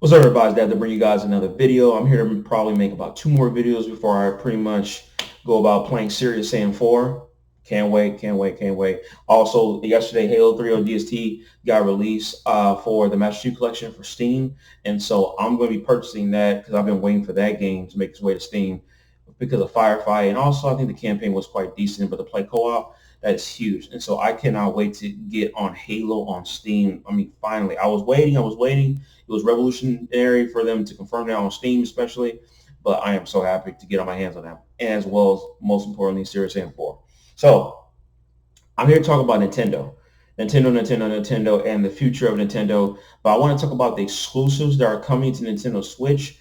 What's up, everybody? Glad to bring you guys another video. I'm here to probably make about two more videos before I pretty much go about playing Serious Sam 4. Can't wait, can't wait, can't wait. Also, yesterday, Halo 3 ODST got released for the Master Chief Collection for Steam. And so I'm going to be purchasing that because I've been waiting for that game to make its way to Steam because of Firefight. And also, I think the campaign was quite decent, but the play co-op, that is huge. And so I cannot wait to get on Halo on Steam. I mean, finally, I was waiting. It was revolutionary for them to confirm that on Steam, especially. But I am so happy to get on my hands on that, as well as most importantly, Serious Sam 4. So I'm here to talk about Nintendo, and the future of Nintendo. But I want to talk about the exclusives that are coming to Nintendo Switch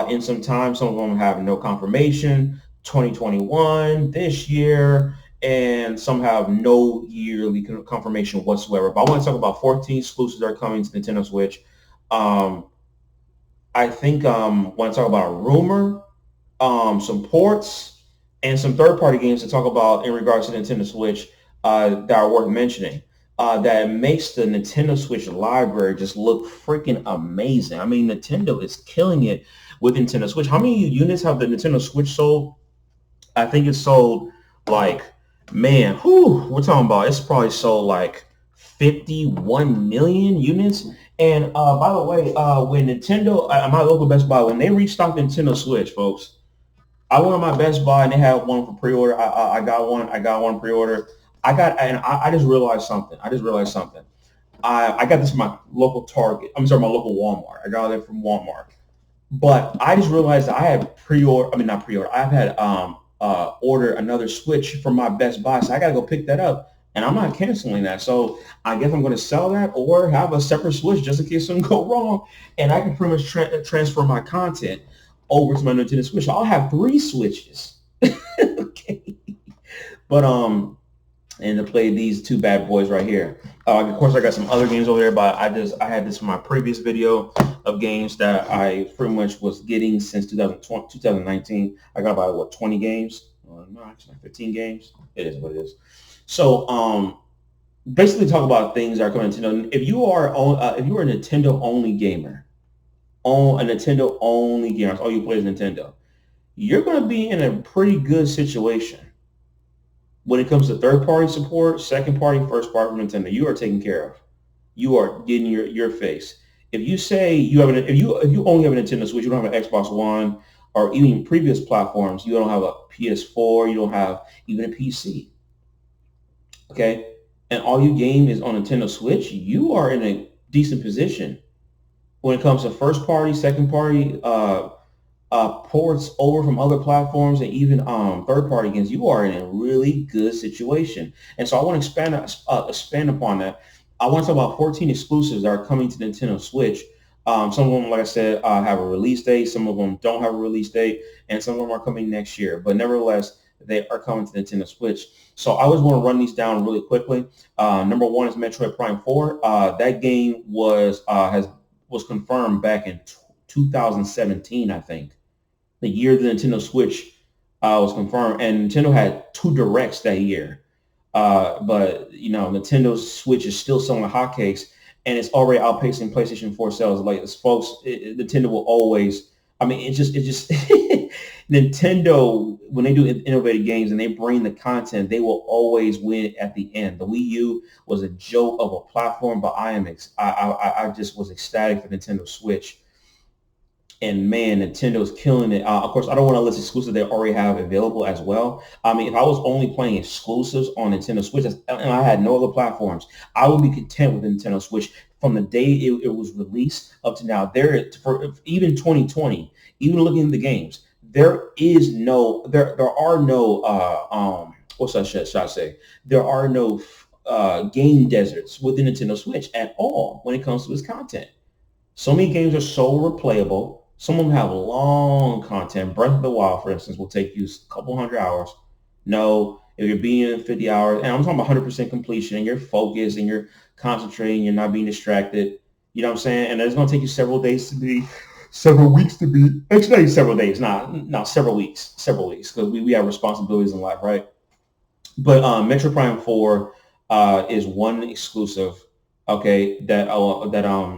in some time. Some of them have no confirmation, 2021, this year, and some have no yearly confirmation whatsoever. But I want to talk about 14 exclusives that are coming to Nintendo Switch. Um, I think want to talk about a rumor, some ports, and some third-party games to talk about in regards to Nintendo Switch that are worth mentioning. That makes the Nintendo Switch library just look freaking amazing. I mean, Nintendo is killing it with Nintendo Switch. How many units have the Nintendo Switch sold? I think it sold like, man, we're talking about it's probably sold like 51 million units. And by the way, when Nintendo, my local Best Buy, when they restocked Nintendo Switch, folks, I went on my Best Buy and they had one for pre-order. I got one. I got one pre-order. I just realized something. I got this from my local Target. I'm sorry, my local Walmart. I got it from Walmart. But I just realized that I had pre-order. I mean, not pre-order. I've had ordered another Switch from my Best Buy, so I got to go pick that up. And I'm not canceling that. So I guess I'm going to sell that or have a separate Switch just in case something go wrong. And I can pretty much transfer my content over to my Nintendo Switch. I'll have three Switches. Okay. But and to play these two bad boys right here. Of course, I got some other games over there, but I had this from my previous video of games that I pretty much was getting since 2020, 2019. I got about, what, 20 games? No, actually, 15 games. It is what it is. So, basically talk about things that are coming to Nintendo. If you are a Nintendo only gamer, that's all you play is Nintendo, you're going to be in a pretty good situation when it comes to third-party support, second-party, first-party from Nintendo. You are taken care of. You are getting your face. If you say if you only have a Nintendo Switch, you don't have an Xbox One, or even previous platforms, you don't have a PS4, you don't have even a PC, okay, and all you game is on Nintendo Switch, you are in a decent position when it comes to first-party, second-party ports over from other platforms and even third-party games. You are in a really good situation. And so I want to expand upon that. I want to talk about 14 exclusives that are coming to Nintendo Switch. Some of them, like I said, have a release date. Some of them don't have a release date, and some of them are coming next year. But nevertheless, they are coming to Nintendo Switch. So I always want to run these down really quickly. Number one is Metroid Prime 4. That game was confirmed back in 2017, I think, the year the Nintendo Switch was confirmed, and Nintendo had two directs that year. But Nintendo's Switch is still selling hotcakes, and it's already outpacing PlayStation 4 sales. Like, folks, Nintendo will always. I mean, it's just Nintendo, when they do innovative games and they bring the content, they will always win at the end. The Wii U was a joke of a platform, but I just was ecstatic for Nintendo Switch. And man, Nintendo's killing it. Of course, I don't want to list exclusives they already have available as well. I mean, if I was only playing exclusives on Nintendo Switch and I had no other platforms, I would be content with Nintendo Switch from the day it was released up to now. For even 2020, even looking at the games, there are no should I say? There are no game deserts within Nintendo Switch at all when it comes to its content. So many games are so replayable. Some of them have long content. Breath of the Wild, for instance, will take you a couple hundred hours. No, if you're being 50 hours, and I'm talking about 100% completion, and you're focused and you're concentrating, you're not being distracted. You know what I'm saying? And it's going to take you several days to be, several weeks to be. Actually, several days, not several weeks, because we have responsibilities in life, right? But Metro Prime 4 is one exclusive okay, that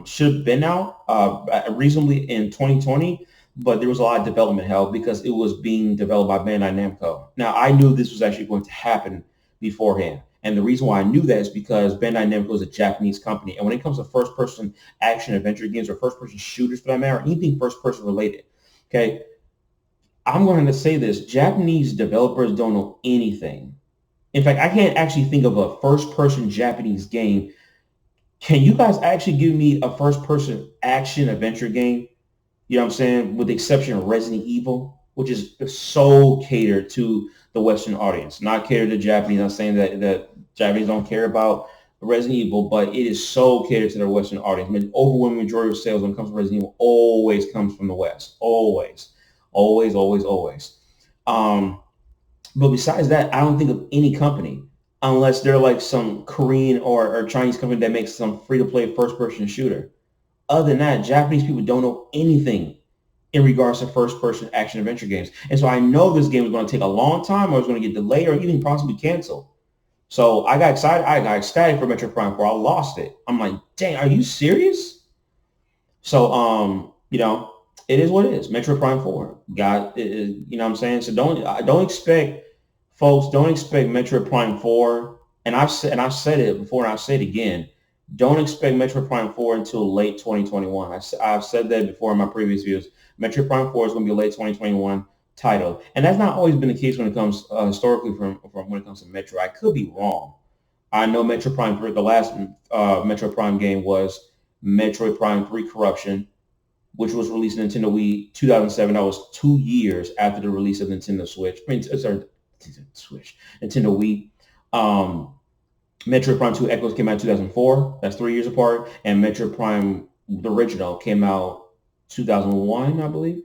should have been out reasonably in 2020, but there was a lot of development hell because it was being developed by Bandai Namco. Now I knew this was actually going to happen beforehand, and the reason why I knew that is because Bandai Namco is a Japanese company, and when it comes to first-person action adventure games or first-person shooters for that matter, anything first-person related, okay, I'm going to say this: Japanese developers don't know anything. In fact, I can't actually think of a first-person Japanese game. Can you guys actually give me a first person action adventure game? You know what I'm saying? With the exception of Resident Evil, which is so catered to the Western audience, not catered to Japanese. I'm saying that Japanese don't care about Resident Evil, but it is so catered to the Western audience. I mean, overwhelming majority of sales when it comes to Resident Evil always comes from the West. Always. Always, always, always. Um, but besides that, I don't think of any company unless they're like some Korean or Chinese company that makes some free-to-play first-person shooter. Other than that, Japanese people don't know anything in regards to first-person action adventure games. And so I know this game is going to take a long time or it's going to get delayed or even possibly canceled. So I got excited. I got ecstatic for Metro Prime 4. I lost it. I'm like, dang, are you serious? So, it is what it is. Metro Prime 4. God, you know what I'm saying? So don't expect, folks, don't expect Metro Prime 4. And I've said it before and I'll say it again. Don't expect Metro Prime 4 until late 2021. I've said that before in my previous videos. Metro Prime 4 is going to be a late 2021 title. And that's not always been the case when it comes historically from when it comes to Metro. I could be wrong. I know Metro Prime 3, the last Metro Prime game was Metroid Prime 3 Corruption, which was released in Nintendo Wii 2007. That was 2 years after the release of Nintendo Switch. I mean, sorry, Nintendo Wii. Um, Metroid Prime 2 Echoes came out in 2004. That's 3 years apart. And Metroid Prime, the original, came out 2001, I believe.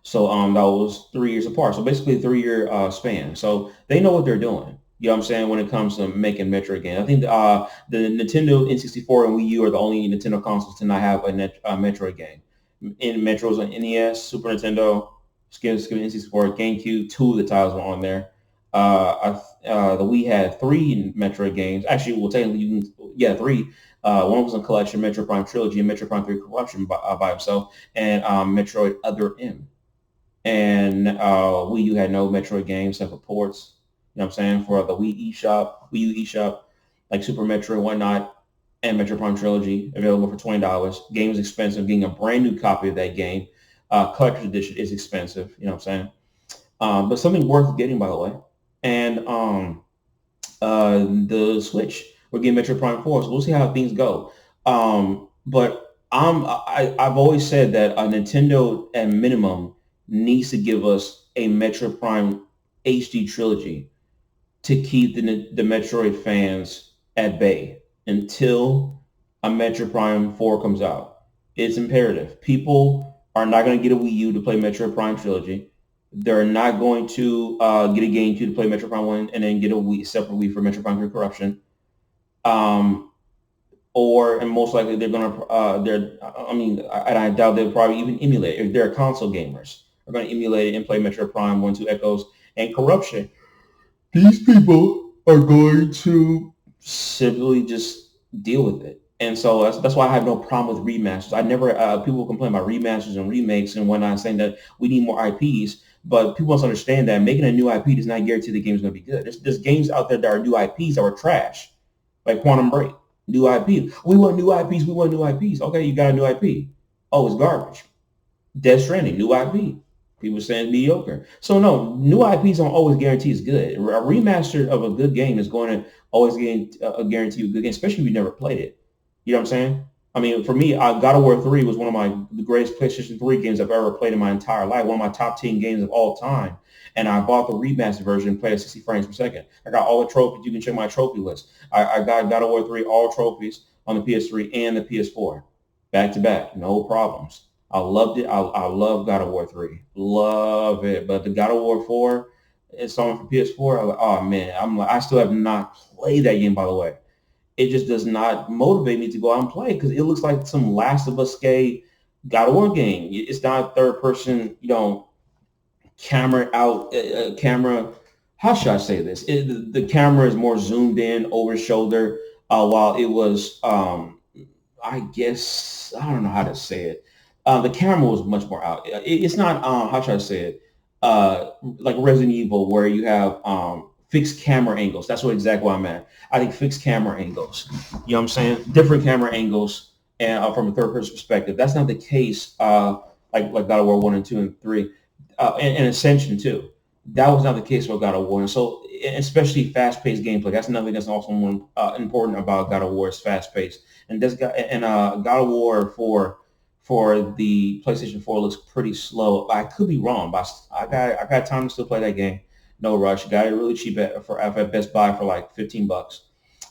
So that was 3 years apart. So basically a 3 year span. So they know what they're doing. You know what I'm saying? When it comes to making Metroid games, I think the Nintendo N64 and Wii U are the only Nintendo consoles to not have a Metroid game. In Metroid's on NES, Super Nintendo, skip N64, GameCube, two of the titles were on there. The Wii had three Metroid games. Actually, well, technically, three. One was a collection, Metroid Prime Trilogy, and Metroid Prime 3 Corruption by himself, and Metroid Other M. And Wii U had no Metroid games except for ports. You know what I'm saying? For the Wii U eShop, like Super Metroid and whatnot, and Metroid Prime Trilogy available for $20. Game is expensive. Getting a brand new copy of that game, collector's edition, is expensive. You know what I'm saying? But something worth getting, by the way. And the Switch, we're getting Metroid Prime 4, so we'll see how things go. But I've always said that a Nintendo at minimum needs to give us a Metroid Prime HD trilogy to keep the Metroid fans at bay until a Metroid Prime 4 comes out. It's imperative. People are not going to get a Wii U to play Metroid Prime trilogy. They're not going to get a GameCube to play Metroid Prime 1 and then get a separate Wii for Metroid Prime 3 Corruption. And most likely they're going to, I doubt they'll probably even emulate it. If they're console gamers, are going to emulate it and play Metroid Prime 1, 2 Echoes, and Corruption. These people are going to simply just deal with it. And so that's why I have no problem with remasters. I never, people complain about remasters and remakes and whatnot, saying that we need more IPs. But people must understand that making a new IP does not guarantee the game is going to be good. There's games out there that are new IPs that were trash, like Quantum Break, new IP. We want new IPs. We want new IPs. Okay, you got a new IP. Oh, it's garbage. Death Stranding, new IP. People saying mediocre. So no, new IPs don't always guarantee it's good. A remaster of a good game is going to always guarantee you a good game, especially if you never played it. You know what I'm saying? I mean, for me, God of War 3 was one of the greatest PlayStation 3 games I've ever played in my entire life. One of my top 10 games of all time. And I bought the remastered version and played at 60 frames per second. I got all the trophies. You can check my trophy list. I got God of War 3, all trophies on the PS3 and the PS4. Back to back. No problems. I loved it. I love God of War 3. Love it. But the God of War 4 is on for PS4. I'm like, oh man, I still have not played that game, by the way. It just does not motivate me to go out and play because it looks like some Last of Us God of War game. It's not third person, camera out, camera. How should I say this? The camera is more zoomed in over shoulder. while it was, I guess, I don't know how to say it. The camera was much more out. It's not, how should I say it? Like Resident Evil, where you have fixed camera angles. That's what exactly what I meant. I think fixed camera angles. You know what I'm saying? Different camera angles, and from a third person perspective. That's not the case. Like God of War 1 and 2 and 3, and Ascension too. That was not the case with God of War. And so, especially fast-paced gameplay. That's another thing that's also important about God of War is fast-paced. And this guy and God of War for the PlayStation 4 looks pretty slow. I could be wrong, but I got time to still play that game. No rush. Got it really cheap at Best Buy for like $15.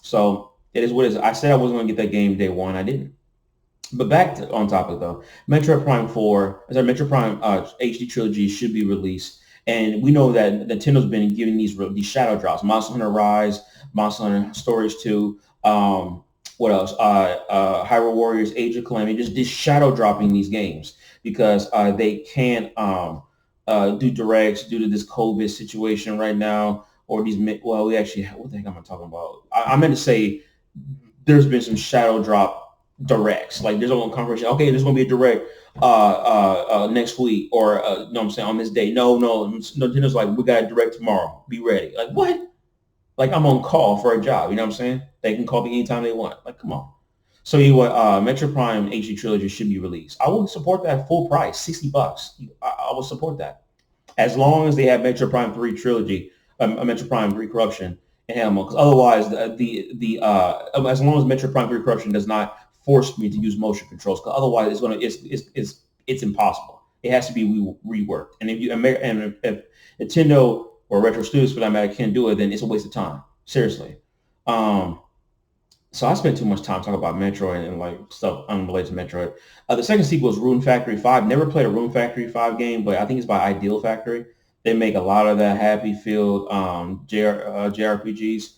So it is what it is. I said I wasn't going to get that game day one. I didn't. But on topic though, Metroid Prime 4, as our Metroid Prime HD trilogy should be released, and we know that Nintendo's been giving these shadow drops: Monster Hunter Rise, Monster Hunter Stories 2, what else? Hyrule Warriors: Age of Calamity, just shadow dropping these games because they can't do directs due to this COVID situation right now, or these. Well, we actually, what the heck am I talking about? I meant to say there's been some shadow drop directs. Like there's a little conversation. Okay, there's gonna be a direct next week, or you know what I'm saying, on this day. No, Nintendo's like, we got a direct tomorrow. Be ready. Like what? Like I'm on call for a job. You know what I'm saying? They can call me anytime they want. Like come on. So you what? Metro Prime HD trilogy should be released. I would support that full price, $60. I would support that as long as they have Metro Prime 3 trilogy, Metro Prime 3 Corruption and Animal. Because otherwise, as long as Metro Prime 3 Corruption does not force me to use motion controls, because otherwise it's impossible. It has to be reworked. And if Nintendo or Retro Studios for that matter can't do it, then it's a waste of time. Seriously. Um, so I spent too much time talking about Metroid and like stuff unrelated to Metroid. The second sequel is Rune Factory 5. Never played a Rune Factory 5 game, but I think it's by Ideal Factory. They make a lot of the Happy Field JRPGs.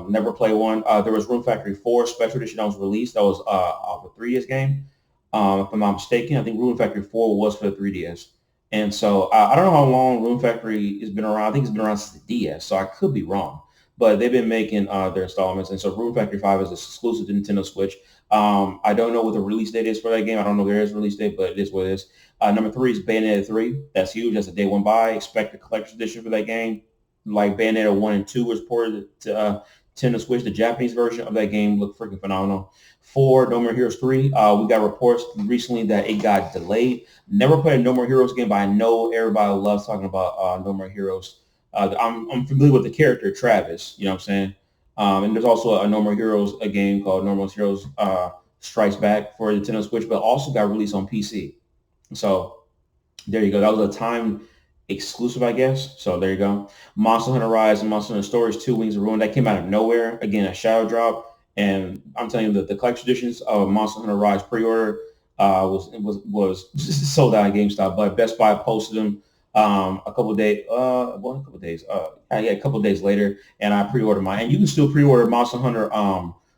Never played one. There was Rune Factory 4 Special Edition that was released. That was off a 3DS game. If I'm not mistaken, I think Rune Factory 4 was for the 3DS. And so I don't know how long Rune Factory has been around. I think it's been around since the DS, so I could be wrong, but they've been making their installments. And so Rune Factory 5 is exclusive to Nintendo Switch. I don't know what the release date is for that game. I don't know there is a release date, but it is what it is. Number 3 is Bayonetta 3. That's huge. That's a day one buy. Expect a collector's edition for that game. Like Bayonetta 1 and 2 was ported to Nintendo Switch. The Japanese version of that game looked freaking phenomenal. 4, No More Heroes 3. We got reports recently that it got delayed. Never played a No More Heroes game, but I know everybody loves talking about No More Heroes. I'm familiar with the character Travis. You know what I'm saying? And there's also a No More Heroes, a game called No More Heroes Strikes Back for Nintendo Switch, but also got released on PC. So there you go. That was a time exclusive, I guess. So there you go. Monster Hunter Rise and Monster Hunter Stories 2 Wings of Ruin. That came out of nowhere. Again, a shadow drop. And I'm telling you that the collection editions of Monster Hunter Rise pre-order was sold out at GameStop, but Best Buy posted them a couple of days, a couple of days later, and I pre-ordered mine. And you can still pre-order Monster Hunter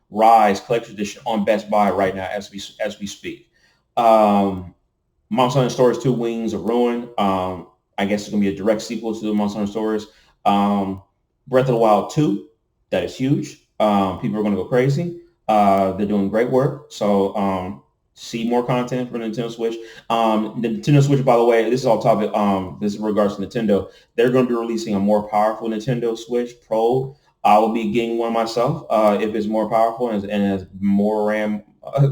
Rise Collection Edition on Best Buy right now as we speak. Monster Hunter Stories 2 Wings of Ruin. I guess it's going to be a direct sequel to the Monster Hunter Stories. Breath of the Wild 2. That is huge. People are going to go crazy. They're doing great work. So see more content for Nintendo Switch. The Nintendo Switch, by the way, this is all topic. This is in regards to Nintendo. They're going to be releasing a more powerful Nintendo Switch Pro. I will be getting one myself if it's more powerful and has more RAM,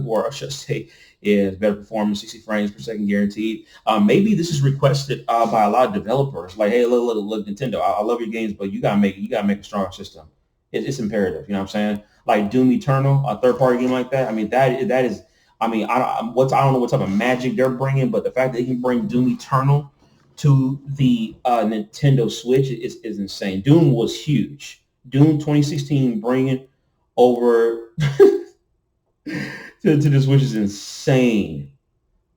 or I should say, is better performance, 60 frames per second guaranteed. Maybe this is requested by a lot of developers. Like, hey, look, Nintendo, I love your games, but you gotta make a stronger system. It's imperative. You know what I'm saying? Like Doom Eternal, a third-party game like that. I mean, that is. I mean, I don't know what type of magic they're bringing, but the fact that they can bring Doom Eternal to the Nintendo Switch is insane. Doom was huge. Doom 2016 bringing over to the Switch is insane.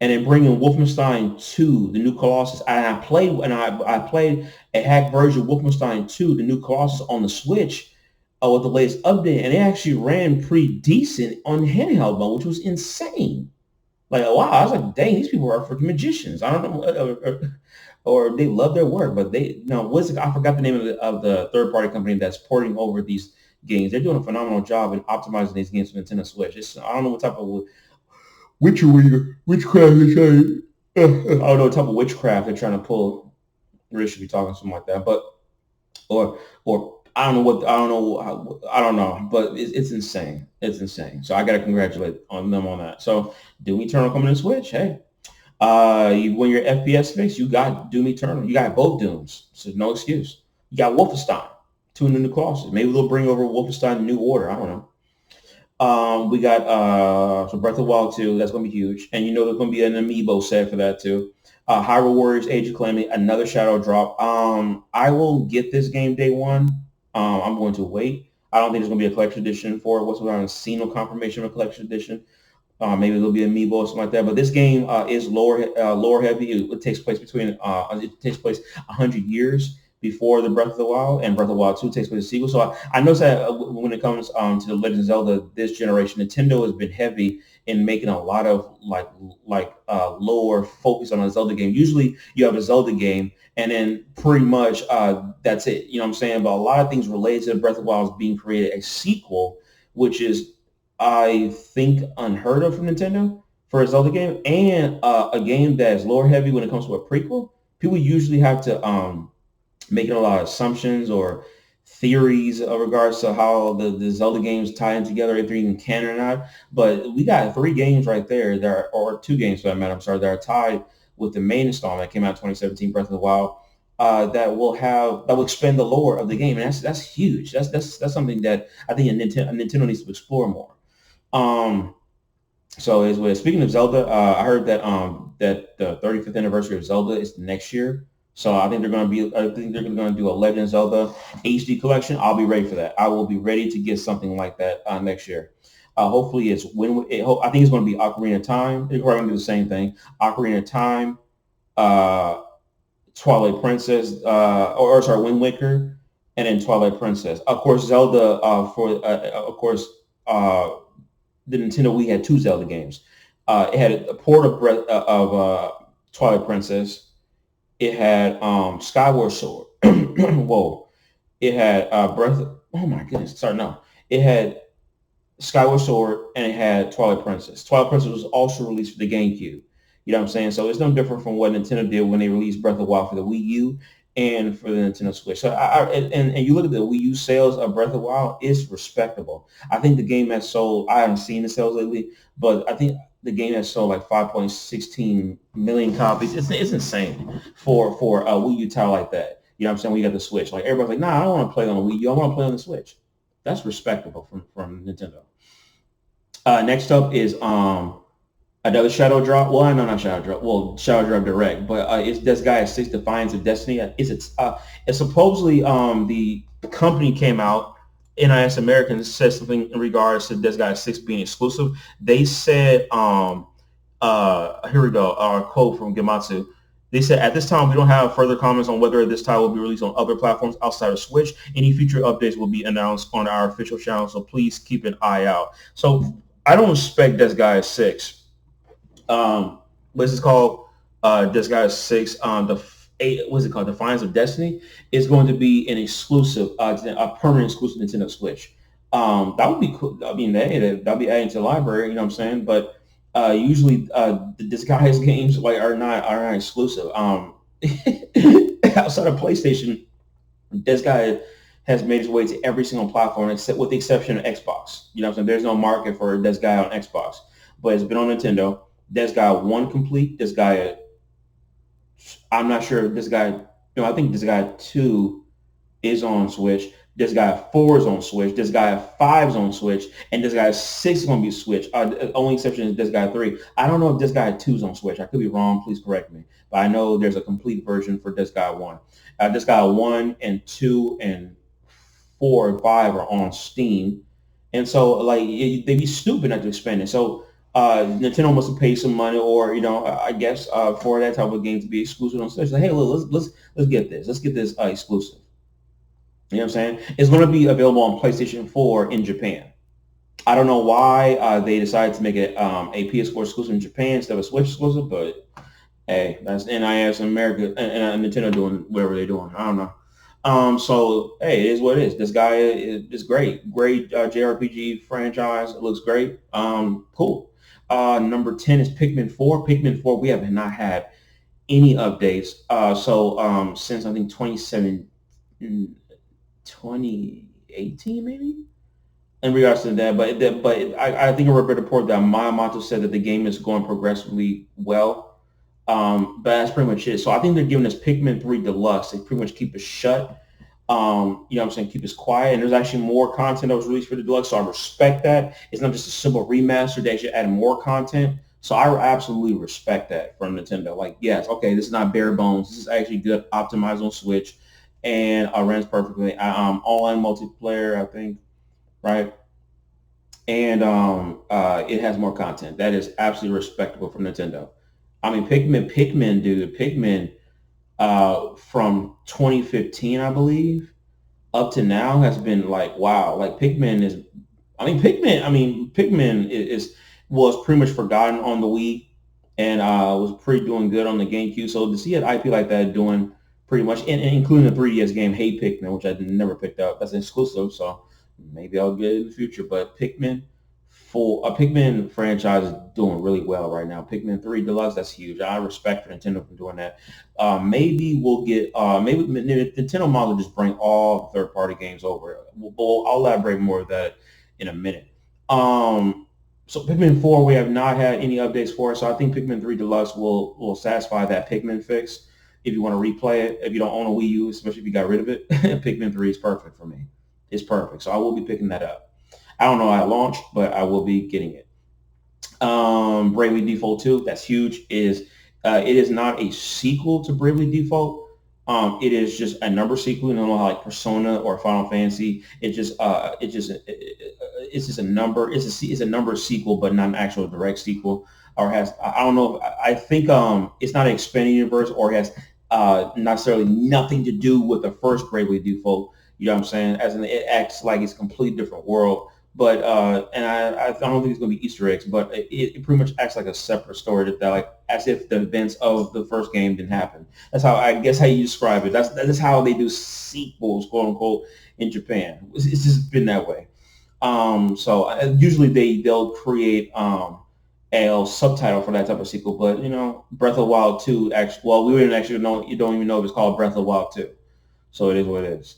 And then bringing Wolfenstein 2, the new Colossus. And I played a hack version of Wolfenstein 2, the new Colossus on the Switch with the latest update, and it actually ran pretty decent on handheld mode, which was insane. Like, wow, I was like, dang, these people are freaking magicians. I don't know, or they love their work, but they no, what's it, I forgot the name of the third party company that's porting over these games. They're doing a phenomenal job in optimizing these games for Nintendo Switch. I don't know what type of witchcraft they're trying. I don't know what type of witchcraft they're trying to pull. Really should be talking something like that, but or I don't know what I don't know, but it's insane. It's insane. So I got to congratulate on them on that. So Doom Eternal coming to Switch. Hey, when you're FPS fix, you got Doom Eternal. You got both Dooms, so no excuse. You got Wolfenstein, two new clauses. Maybe they'll bring over Wolfenstein New Order. I don't know. We got so Breath of the Wild 2. That's going to be huge, and you know there's going to be an amiibo set for that too. Hyrule Warriors Age of Calamity, another shadow drop. I will get this game day one. I'm going to wait. I don't think there's going to be a collection edition for it whatsoever. I haven't seen no confirmation of a collection edition. Maybe there'll be amiibo or something like that. But this game is lore heavy. It takes place it takes place 100 years before the Breath of the Wild, and Breath of the Wild 2 takes place a sequel. So I noticed that when it comes to the Legend of Zelda this generation, Nintendo has been heavy in making a lot of lore focus on a Zelda game. Usually you have a Zelda game and then pretty much that's it. You know what I'm saying? But a lot of things related to Breath of the Wild is being created a sequel, which is I think unheard of from Nintendo for a Zelda game, and a game that is lore heavy when it comes to a prequel. People usually have to making a lot of assumptions or theories in regards to how the Zelda games tie in together, if they're even canon or not. But we got three games right there that are, or two games for that matter, I'm sorry, that are tied with the main installment that came out in 2017, Breath of the Wild, that will expand the lore of the game. And that's huge. That's something that I think Nintendo needs to explore more. Um, so as well, speaking of Zelda, I heard that the 35th anniversary of Zelda is next year. So I think they're going to do a Legend of Zelda HD collection. I'll be ready for that. I will be ready to get something like that next year. Hopefully, I think it's going to be Ocarina of Time. They're probably going to do the same thing. Ocarina of Time, uh, Twilight Princess, or sorry, Wind Waker, and then Twilight Princess. Of course, Zelda. Of course, the Nintendo Wii had two Zelda games. It had a port of Twilight Princess. It had Skyward Sword. Whoa. It had Breath. Oh my goodness. Sorry, no. It had Skyward Sword and it had Twilight Princess. Twilight Princess was also released for the GameCube. You know what I'm saying? So it's no different from what Nintendo did when they released Breath of the Wild for the Wii U and for the Nintendo Switch. So and you look at the Wii U sales of Breath of the Wild, it's respectable. I think the game has sold. I haven't seen the sales lately, but I think the game has sold like 5.16 million copies. It's insane for a Wii U title like that. You know what I'm saying? We got the Switch. Like everybody's like, nah, I don't want to play on the Wii U. I want to play on the Switch. That's respectable from Nintendo. Next up is another Shadow Drop. Well, no, not Shadow Drop. Well, Shadow Drop Direct, but it's this guy at Six Defiance of Destiny. It's supposedly the company came out. NIS Americans said something in regards to this guy 6 being exclusive. They said, here we go, our quote from Gematsu. They said, at this time, we don't have further comments on whether this title will be released on other platforms outside of Switch. Any future updates will be announced on our official channel, so please keep an eye out. So I don't expect this guy 6. What's it called? This guy's 6 on the what's it called? Defiance of Destiny is going to be an exclusive, a permanent exclusive Nintendo Switch. That would be cool. I mean, that'd be adding to the library. You know what I'm saying? But usually, the disguised games are not exclusive. Outside of PlayStation, this guy has made his way to every single platform except with the exception of Xbox. You know what I'm saying? There's no market for this guy on Xbox, but it's been on Nintendo. This guy 1 complete. This guy, I'm not sure. This guy, I think this guy 2 is on Switch. This guy 4 is on Switch. This guy 5 is on Switch, and this guy 6 is going to be Switch. The only exception is this guy 3. I don't know if this guy 2 is on Switch. I could be wrong. Please correct me. But I know there's a complete version for this guy 1. This guy 1 and 2 and 4 and 5 are on Steam, and so they'd be stupid not to expand it. So Nintendo must have paid some money, or I guess for that type of game to be exclusive on Switch. Like, hey, look, let's get this. Let's get this exclusive. You know what I'm saying? It's going to be available on PlayStation 4 in Japan. I don't know why they decided to make it a PS4 exclusive in Japan instead of a Switch exclusive, but hey, that's NIS in America and Nintendo doing whatever they're doing. I don't know. So hey, it is what it is. This guy is great. Great JRPG franchise. It looks great. Cool. Number 10 is Pikmin 4. Pikmin 4, we have not had any updates. Since I think 2018 maybe in regards to that. But I think I read a report that Miyamoto said that the game is going progressively well. But that's pretty much it. So I think they're giving us Pikmin 3 Deluxe. They pretty much keep us shut. You know what I'm saying? Keep us quiet. And there's actually more content that was released for the Deluxe. So I respect that. It's not just a simple remaster. They actually add more content. So I absolutely respect that from Nintendo. Like, yes, okay, this is not bare bones. This is actually good, optimized on Switch, and runs perfectly. Online multiplayer, I think, right? And it has more content. That is absolutely respectable from Nintendo. I mean, Pikmin, from 2015, I believe, up to now has been like, wow, like Pikmin was pretty much forgotten on the Wii and was pretty doing good on the GameCube. So to see an IP like that doing pretty much, and including the 3DS game Hey Pikmin, which I never picked up, that's exclusive, so maybe I'll get it in the future. But Pikmin franchise is doing really well right now. Pikmin 3 Deluxe, that's huge. I respect for Nintendo for doing that. Maybe we'll get maybe Nintendo model just bring all third party games over. I'll elaborate more of that in a minute. So Pikmin 4, we have not had any updates for it. So I think Pikmin 3 Deluxe will satisfy that Pikmin fix. If you want to replay it, if you don't own a Wii U, especially if you got rid of it, Pikmin 3 is perfect for me. It's perfect. So I will be picking that up. I don't know at launch, but I will be getting it. Bravely Default 2, that's huge. It is not a sequel to Bravely Default. It is just a number sequel. You know, like Persona or Final Fantasy. It's just a number. It's a number sequel, but not an actual direct sequel. Or has I don't know. I think it's not an expanded universe or has necessarily nothing to do with the first Bravely Default. You know what I'm saying? As in, it acts like it's a completely different world. But and I don't think it's going to be Easter eggs, but it pretty much acts like a separate story that like as if the events of the first game didn't happen. That's how I guess how you describe it. That's how they do sequels, quote unquote, in Japan. It's just been that way. Usually they'll create a subtitle for that type of sequel, but you know, Breath of the Wild 2 actually, well, we didn't actually know. You don't even know if it's called Breath of the Wild 2, so it is what it is.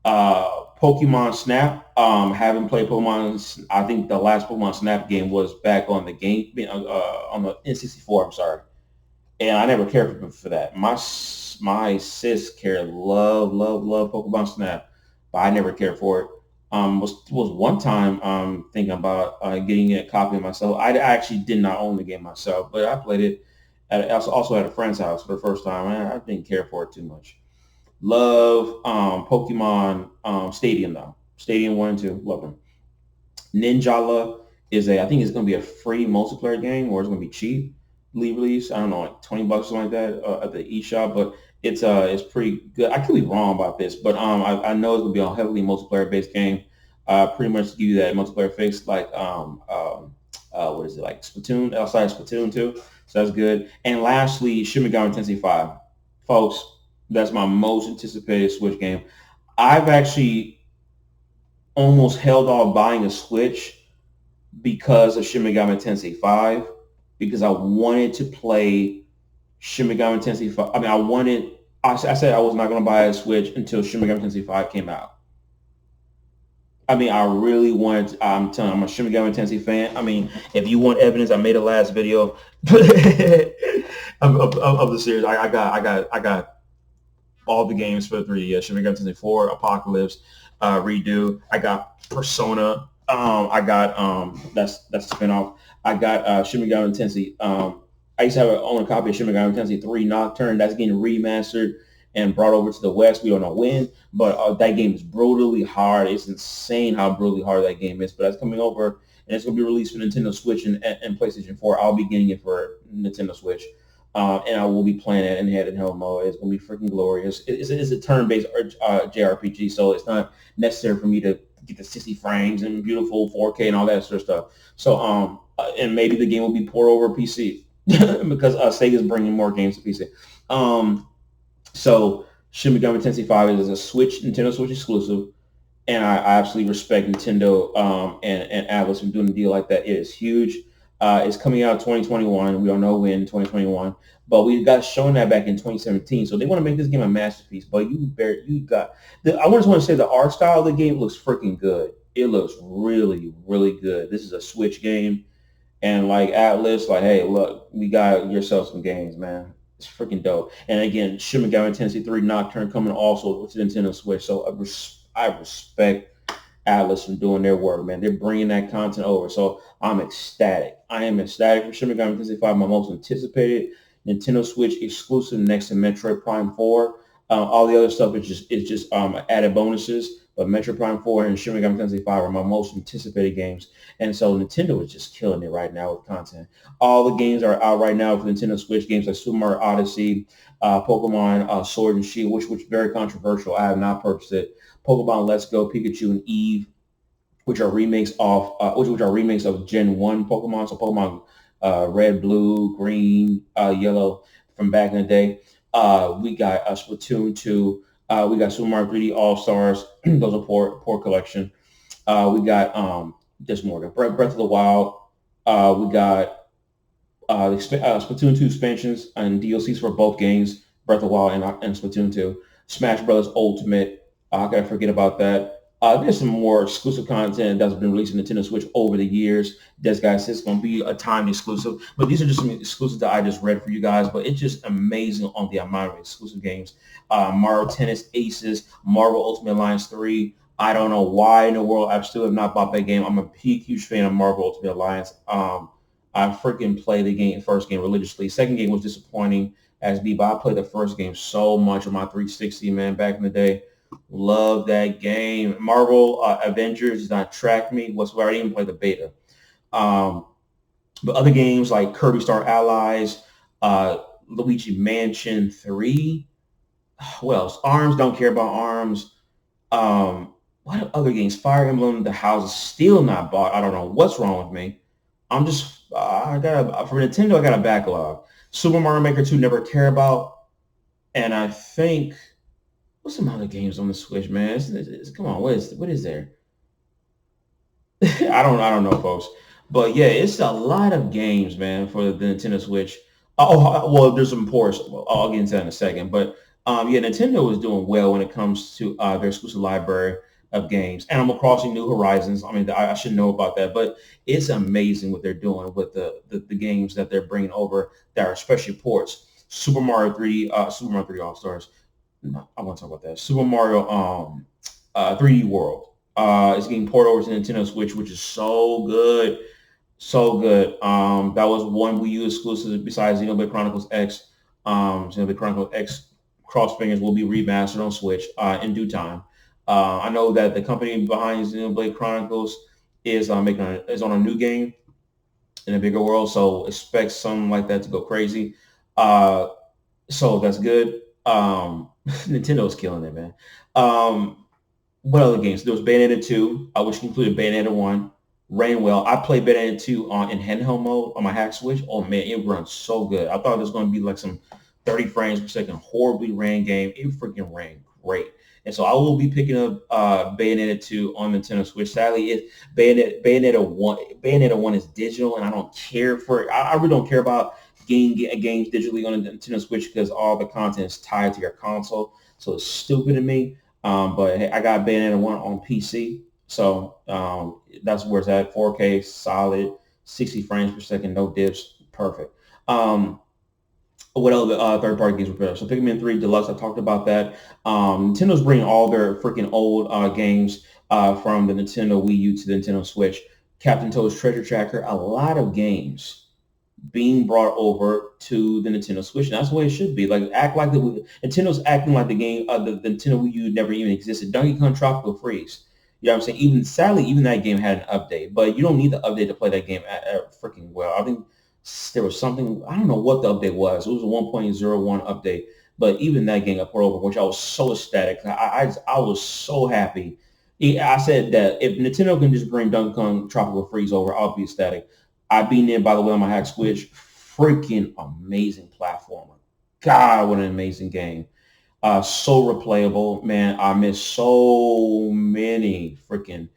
Pokemon Snap. Haven't played Pokemon. I think the last Pokemon Snap game was back on the game on the N64. I'm sorry, and I never cared for that. My sis cared love Pokemon Snap, but I never cared for it. Was one time thinking about getting a copy of myself. I actually did not own the game myself, but I played it also at a friend's house for the first time. I didn't care for it too much. Love Pokemon Stadium though. Stadium 1 and 2, love them. Ninjala I think it's going to be a free multiplayer game or it's going to be cheap release. I don't know, like $20 something like that at the eShop, but it's pretty good. I could be wrong about this, but I know it's going to be a heavily multiplayer based game. Pretty much give you that multiplayer fix like what is it, like Splatoon, outside of Splatoon 2. So that's good. And lastly, Shin Megami Tensei 5. Folks, that's my most anticipated Switch game. I've actually almost held off buying a Switch because of Shin Megami Tensei 5 because I wanted to play Shin Megami Tensei 5. I mean, I said I was not going to buy a Switch until Shin Megami Tensei 5 came out. I mean, I really wanted. I'm telling you, I'm a Shin Megami Tensei fan. I mean, if you want evidence, I made a last video of the series. I got all the games for the 3DS. Shin Megami Tensei 4, Apocalypse, Redo. I got Persona. I got that's the spinoff. I got Shin Megami Tensei. I used to own a copy of Shin Megami Tensei 3 Nocturne. That's getting remastered and brought over to the West. We don't know when, but that game is brutally hard. It's insane how brutally hard that game is. But that's coming over, and it's going to be released for Nintendo Switch and PlayStation 4. I'll be getting it for Nintendo Switch. And I will be playing it in head-and-held mode. It's going to be freaking glorious. It's a turn-based JRPG, so it's not necessary for me to get the 60 frames and beautiful 4K and all that sort of stuff. So, and maybe the game will be poured over PC because Sega's bringing more games to PC. So Shin Megami Tensei 5 is a Nintendo Switch exclusive, and I absolutely respect Nintendo and Atlas for doing a deal like that. It is huge. It's coming out 2021. We don't know when 2021, but we got shown that back in 2017. So they want to make this game a masterpiece. But you got. I just want to say the art style of the game looks freaking good. It looks really, really good. This is a Switch game, and like Atlas, like, hey, look, we got yourself some games, man. It's freaking dope. And again, Shin Megami Tensei 3 Nocturne coming also to Nintendo Switch. So I respect Atlas from doing their work, man. They're bringing that content over. So I'm ecstatic. I am ecstatic for Shin Megami Tensei 5, my most anticipated Nintendo Switch exclusive next to Metroid Prime 4. All the other stuff is just added bonuses. But Metroid Prime 4 and Shin Megami Tensei 5 are my most anticipated games. And so Nintendo is just killing it right now with content. All the games are out right now for Nintendo Switch, games like Super Mario Odyssey, Pokemon Sword and Shield, which is very controversial. I have not purchased it. Pokemon Let's Go, Pikachu, and Eve, which are remakes of Gen 1 Pokemon. So Pokemon Red, Blue, Green, Yellow from back in the day. We got Splatoon 2. We got Super Mario 3D All Stars. Those are poor collection. We got there's more. Breath of the Wild. We got Splatoon 2 expansions and DLCs for both games, Breath of the Wild and Splatoon 2. Smash Brothers Ultimate. I gotta forget about that. There's some more exclusive content that's been released on Nintendo Switch over the years. Des guys says it's gonna be a time exclusive, but these are just some exclusives that I just read for you guys. But it's just amazing on the amount of exclusive games. Mario Tennis Aces, Marvel Ultimate Alliance 3. I don't know why in the world I still have not bought that game. I'm a huge fan of Marvel Ultimate Alliance. I freaking played the first game religiously. Second game was disappointing as B, but I played the first game so much on my 360, man, back in the day. Love that game. Marvel Avengers does not attract me whatsoever. I didn't even play the beta. Um, but other games like Kirby Star Allies, Luigi Mansion 3, what else? ARMS, don't care about ARMS. What other games? Fire Emblem, The House is still not bought. I don't know what's wrong with me. I'm just, for Nintendo, I got a backlog. Super Mario Maker 2, never care about. And I think, what's some other games on the Switch, man? Come on, what is there? I don't know, folks. But yeah, it's a lot of games, man, for the Nintendo Switch. Well, there's some ports. Well, I'll get into that in a second. But yeah, Nintendo is doing well when it comes to their exclusive library of games. Animal Crossing: New Horizons. I mean, I should know about that, but it's amazing what they're doing with the games that they're bringing over that are especially ports. Super Mario 3 All Stars. No, I want to talk about that. Super Mario 3D World. It's getting ported over to Nintendo Switch, which is so good. So good. That was one Wii U exclusive besides Xenoblade Chronicles X. Xenoblade Chronicles X Crossfingers will be remastered on Switch in due time. I know that the company behind Xenoblade Chronicles is on a new game in a bigger world, so expect something like that to go crazy. Uh, so that's good. Nintendo's killing it, man. What other games? There was Bayonetta 2, which included Bayonetta 1, Rainwell. I played Bayonetta 2 in handheld mode on my hack switch. Oh man, it runs so good. I thought it was going to be like some 30 frames per second, horribly ran game. It freaking ran great. And so I will be picking up Bayonetta 2 on Nintendo Switch. Sadly, Bayonetta 1 is digital, and I don't care for it. I really don't care about games digitally on the Nintendo Switch because all the content is tied to your console. So it's stupid to me. But hey, I got Bayonetta 1 on PC. So that's where it's at. 4K, solid, 60 frames per second, no dips, perfect. What other third-party games were better? So Pikmin 3 Deluxe, I talked about that. Nintendo's bringing all their freaking old games from the Nintendo Wii U to the Nintendo Switch. Captain Toad's Treasure Tracker, a lot of games being brought over to the Nintendo Switch. And that's the way it should be. Like Nintendo's acting like the Nintendo Wii U never even existed. Donkey Kong Tropical Freeze. You know what I'm saying? Even that game had an update, but you don't need the update to play that game at freaking well. I think there was something, I don't know what the update was. It was a 1.01 update, but even that game got put over, which I was so ecstatic. I was so happy. I said that if Nintendo can just bring Donkey Kong Tropical Freeze over, I'll be ecstatic. I beat it, by the way, on my hack switch. Freaking amazing platformer. God, what an amazing game. So replayable, man. I miss so many freaking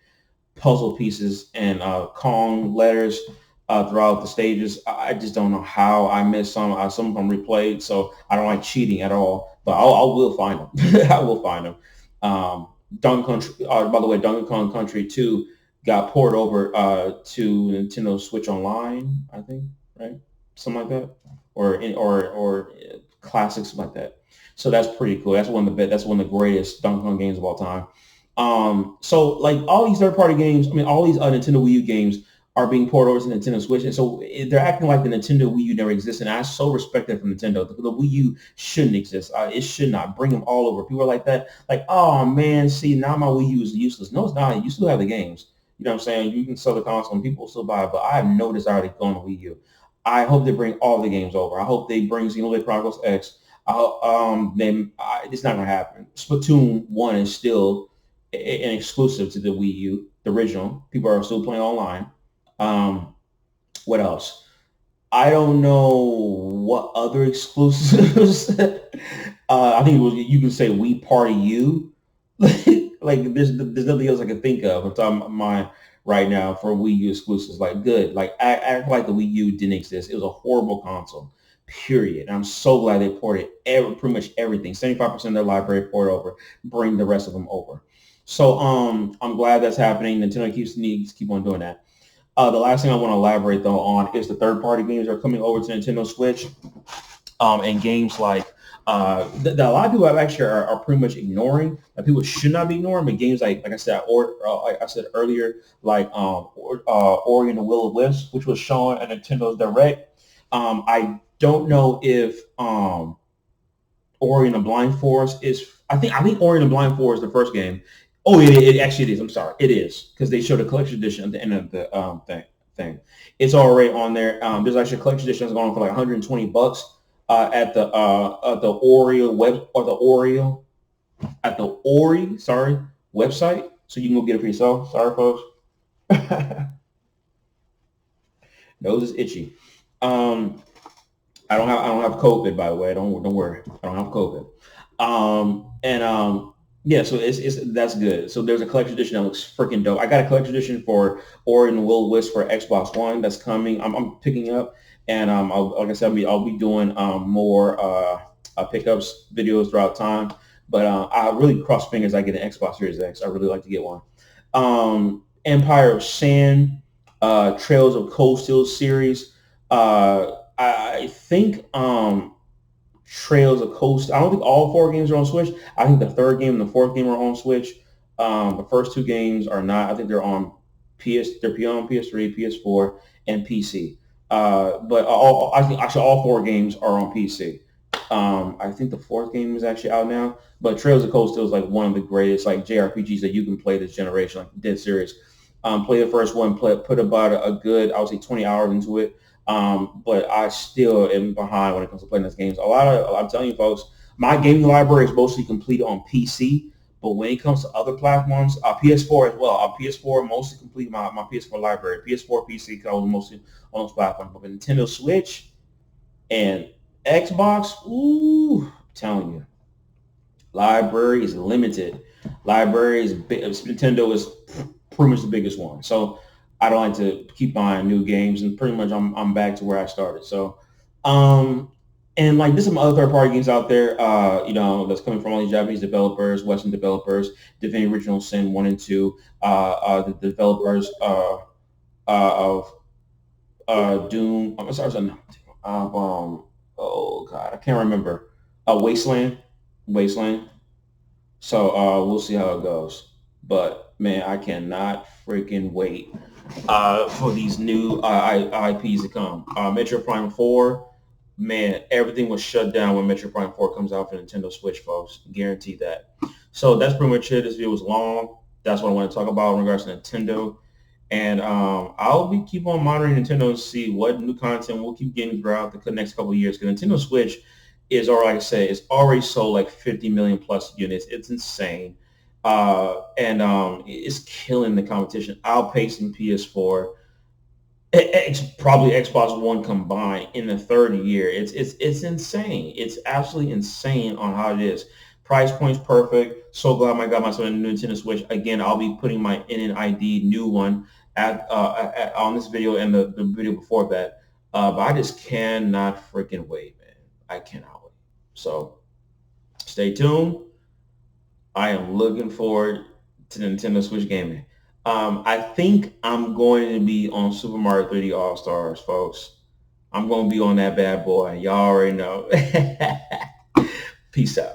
puzzle pieces and Kong letters throughout the stages. I just don't know how I missed some. Some of them replayed, so I don't like cheating at all. But I will find them. I will find them. Donkey Country. By the way, Donkey Kong Country 2 got ported over to Nintendo Switch Online. I think, right? Something like that, or classics like that. So that's pretty cool. That's one of the greatest Donkey Kong games of all time. So like all these third party games, I mean, all these Nintendo Wii U games are being poured over to Nintendo Switch, and so they're acting like the Nintendo Wii U never existed. And I so respect that from Nintendo. The Wii U shouldn't exist. It should not. Bring them all over. People are like that, like, oh man, see now my Wii U is useless. No, it's not. You still have the games. You know what I'm saying? You can sell the console and people will still buy it, but I have no desire to go on the Wii U. I hope they bring all the games over. I hope they bring Xenoblade Chronicles X. It's not gonna happen. Splatoon 1 is still an exclusive to the Wii U, the original. People are still playing online. Um, what else? I don't know what other exclusives. I think it was, you can say Wii Party U. Like there's nothing else I can think of on top of my mind right now for Wii U exclusives. Like good, like act like the Wii U didn't exist. It was a horrible console. Period. And I'm so glad they ported pretty much everything. 75% of their library poured over. Bring the rest of them over. So I'm glad that's happening. Nintendo needs to keep on doing that. The last thing I want to elaborate though on is the third party games that are coming over to Nintendo Switch. And games like that a lot of people have actually are pretty much ignoring, that people should not be ignoring, but games like I said, or like I said earlier, like Ori and the Will of Wisps, which was shown at Nintendo's Direct. I don't know if Ori and the Blind Forest is. I think Ori and the Blind Forest is the first game. Oh, it actually it is. I'm sorry, it is, because they showed a collection edition at the end of the thing. It's already on there. There's actually a collection edition that's going for like $120 at the Oreo web or the Oreo at the Ori website, so you can go get it for yourself. Sorry, folks. Nose is itchy. Um, I don't have COVID, by the way. Don't worry. I don't have COVID. And yeah, so it's that's good. So there's a collection edition that looks freaking dope. I got a collection edition for Ori and the Will Wisp for Xbox One that's coming. I'm picking up, and like I said, I'll be doing more pickups videos throughout time. But I really cross fingers I get an Xbox Series X. I really like to get one. Empire of Sand, Trails of Cold Steel series. I think Trails of Coast. I don't think all four games are on Switch. I think the third game and the fourth game are on Switch. The first two games are not. I think they're on They're on PS3, PS4, and PC. But I think actually all four games are on PC. I think the fourth game is actually out now. But Trails of Cold Steel is like one of the greatest like JRPGs that you can play this generation, like dead serious. Play the first one, put about a good, I would say 20 hours into it. But I still am behind when it comes to playing those games. I'm telling you folks, my gaming library is mostly complete on PC, but when it comes to other platforms, PS4 as well. PS4 mostly complete my PS4 library. PS4, PC, cause mostly on those platforms. But Nintendo Switch and Xbox, ooh, I'm telling you, library is limited. Library is big. Nintendo is pretty much the biggest one. So I don't like to keep buying new games, and pretty much I'm back to where I started. So, and like there's some other third party games out there, that's coming from all these Japanese developers, Western developers, Divinity Original Sin 1 and 2, the developers of Doom. I'm sorry, oh god, I can't remember. Wasteland. So we'll see how it goes. But man, I cannot freaking wait for these new IPs to come. Metro Prime 4, man, everything was shut down when Metro Prime 4 comes out for Nintendo Switch, folks. Guarantee that. So that's pretty much it. This video was long. That's what I want to talk about in regards to Nintendo. And I'll be keep on monitoring Nintendo to see what new content we'll keep getting throughout the next couple of years. Because Nintendo Switch is, or like I say, it's already sold like 50 million plus units. It's insane. And it's killing the competition, outpacing PS4, probably Xbox One combined in the third year. It's insane. It's absolutely insane on how it is. Price point's perfect. So glad I got myself a new Nintendo Switch. Again, I'll be putting my NNID new one on this video and the video before that. But I just cannot freaking wait, man. I cannot wait. So stay tuned. I am looking forward to Nintendo Switch gaming. I think I'm going to be on Super Mario 3D All Stars, folks. I'm going to be on that bad boy. Y'all already know. Peace out.